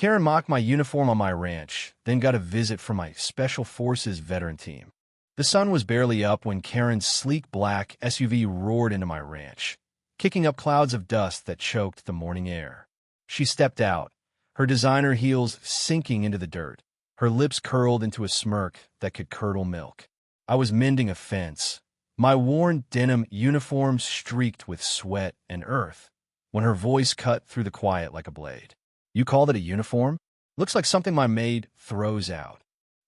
Karen mocked my uniform on my ranch, then got a visit from my Special Forces veteran team. The sun was barely up when Karen's sleek black SUV roared into my ranch, kicking up clouds of dust that choked the morning air. She stepped out, her designer heels sinking into the dirt, her lips curled into a smirk that could curdle milk. I was mending a fence, my worn denim uniform streaked with sweat and earth, when her voice cut through the quiet like a blade. "You called it a uniform? Looks like something my maid throws out."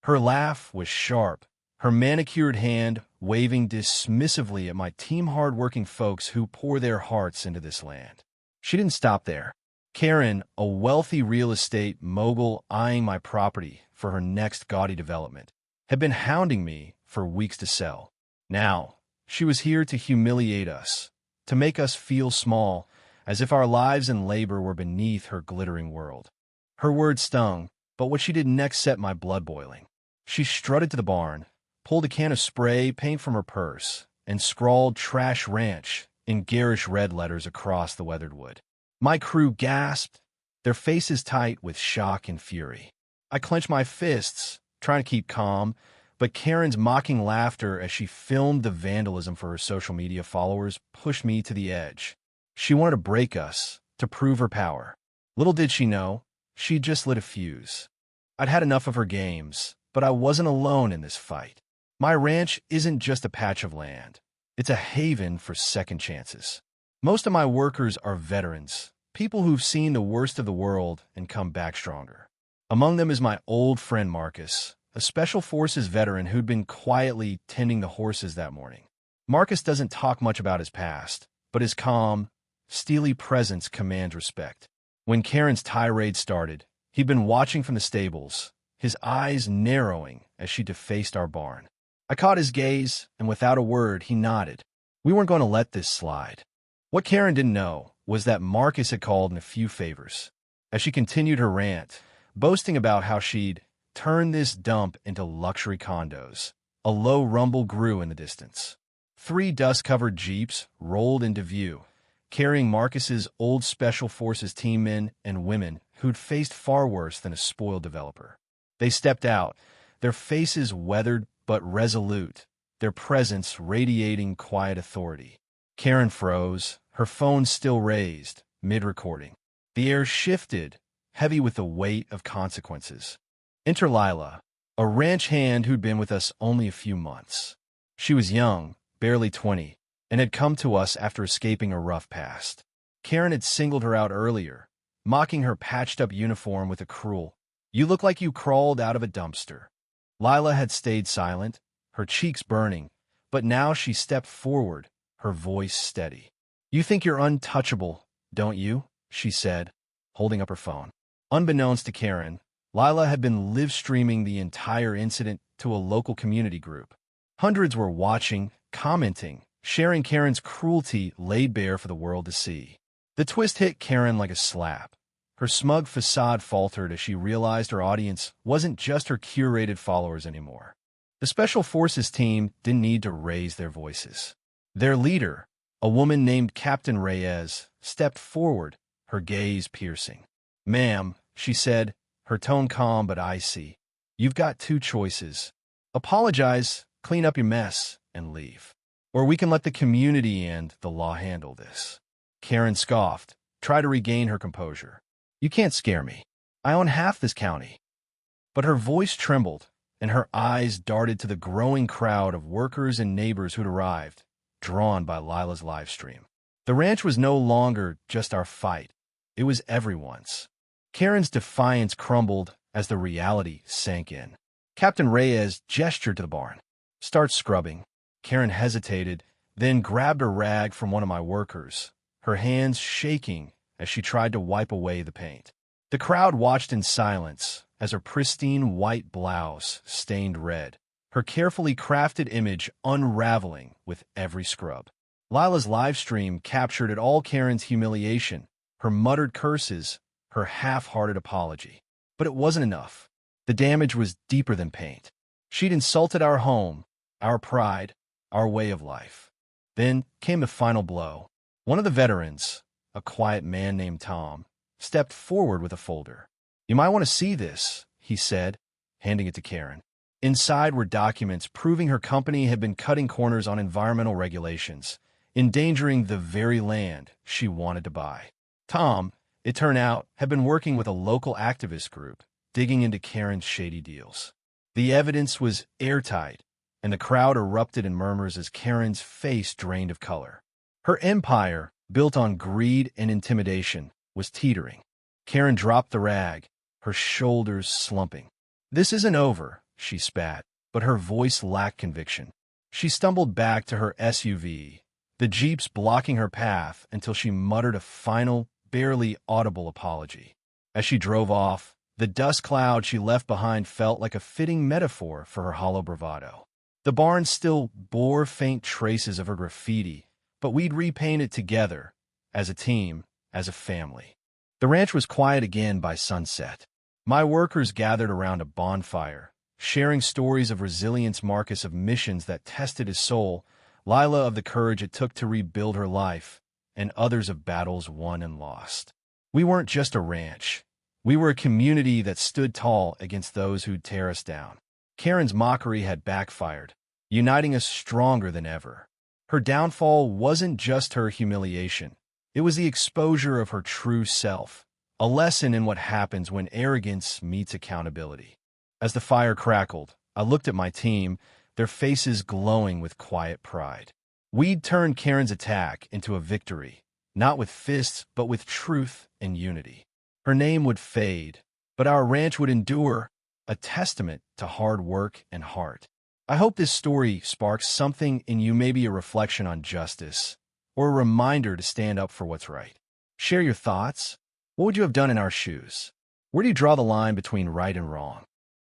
Her laugh was sharp, her manicured hand waving dismissively at my team hard-working folks who pour their hearts into this land. She didn't stop there. Karen, a wealthy real estate mogul eyeing my property for her next gaudy development, had been hounding me for weeks to sell. Now, she was here to humiliate us, to make us feel small, as if our lives and labor were beneath her glittering world. Her words stung, but what she did next set my blood boiling. She strutted to the barn, pulled a can of spray paint from her purse, and scrawled "Trash Ranch" in garish red letters across the weathered wood. My crew gasped, their faces tight with shock and fury. I clenched my fists, trying to keep calm, but Karen's mocking laughter as she filmed the vandalism for her social media followers pushed me to the edge. She wanted to break us, to prove her power. Little did she know, she'd just lit a fuse. I'd had enough of her games, but I wasn't alone in this fight. My ranch isn't just a patch of land. It's a haven for second chances. Most of my workers are veterans, people who've seen the worst of the world and come back stronger. Among them is my old friend Marcus, a Special Forces veteran who'd been quietly tending the horses that morning. Marcus doesn't talk much about his past, but his calm, steely presence commands respect. When Karen's tirade started, he'd been watching from the stables, his eyes narrowing as she defaced our barn. I caught his gaze, and without a word, he nodded. We weren't going to let this slide. What Karen didn't know was that Marcus had called in a few favors. As she continued her rant, boasting about how she'd turned this dump into luxury condos, a low rumble grew in the distance. 3 dust-covered Jeeps rolled into view, carrying Marcus's old Special Forces team men and women who'd faced far worse than a spoiled developer. They stepped out, their faces weathered but resolute, their presence radiating quiet authority. Karen froze, her phone still raised, mid-recording. The air shifted, heavy with the weight of consequences. Enter Lila, a ranch hand who'd been with us only a few months. She was young, barely 20, and had come to us after escaping a rough past. Karen had singled her out earlier, mocking her patched-up uniform with a cruel, "You look like you crawled out of a dumpster." Lila had stayed silent, her cheeks burning, but now she stepped forward, her voice steady. "You think you're untouchable, don't you?" she said, holding up her phone. Unbeknownst to Karen, Lila had been live-streaming the entire incident to a local community group. Hundreds were watching, commenting, sharing Karen's cruelty laid bare for the world to see. The twist hit Karen like a slap. Her smug facade faltered as she realized her audience wasn't just her curated followers anymore. The Special Forces team didn't need to raise their voices. Their leader, a woman named Captain Reyes, stepped forward, her gaze piercing. "Ma'am," she said, her tone calm but icy, "you've got 2 choices. Apologize, clean up your mess, and leave. Or we can let the community and the law handle this." Karen scoffed, tried to regain her composure. "You can't scare me. I own half this county." But her voice trembled, and her eyes darted to the growing crowd of workers and neighbors who'd arrived, drawn by Lila's live stream. The ranch was no longer just our fight. It was everyone's. Karen's defiance crumbled as the reality sank in. Captain Reyes gestured to the barn. "Start scrubbing." Karen hesitated, then grabbed a rag from one of my workers, her hands shaking as she tried to wipe away the paint. The crowd watched in silence as her pristine white blouse stained red, her carefully crafted image unraveling with every scrub. Lila's live stream captured it all: Karen's humiliation, her muttered curses, her half-hearted apology. But it wasn't enough. The damage was deeper than paint. She'd insulted our home, our pride, our way of life. Then came the final blow. One of the veterans, a quiet man named Tom, stepped forward with a folder. "You might want to see this," he said, handing it to Karen. Inside were documents proving her company had been cutting corners on environmental regulations, endangering the very land she wanted to buy. Tom, it turned out, had been working with a local activist group, digging into Karen's shady deals. The evidence was airtight, and the crowd erupted in murmurs as Karen's face drained of color. Her empire, built on greed and intimidation, was teetering. Karen dropped the rag, her shoulders slumping. "This isn't over," she spat, but her voice lacked conviction. She stumbled back to her SUV, the Jeeps blocking her path until she muttered a final, barely audible apology. As she drove off, the dust cloud she left behind felt like a fitting metaphor for her hollow bravado. The barn still bore faint traces of her graffiti, but we'd repaint it together, as a team, as a family. The ranch was quiet again by sunset. My workers gathered around a bonfire, sharing stories of resilience, Marcus of missions that tested his soul, Lila of the courage it took to rebuild her life, and others of battles won and lost. We weren't just a ranch. We were a community that stood tall against those who'd tear us down. Karen's mockery had backfired, uniting us stronger than ever. Her downfall wasn't just her humiliation. It was the exposure of her true self, a lesson in what happens when arrogance meets accountability. As the fire crackled, I looked at my team, their faces glowing with quiet pride. We'd turned Karen's attack into a victory, not with fists, but with truth and unity. Her name would fade, but our ranch would endure, a testament to hard work and heart. I hope this story sparks something in you, maybe a reflection on justice, or a reminder to stand up for what's right. Share your thoughts. What would you have done in our shoes? Where do you draw the line between right and wrong?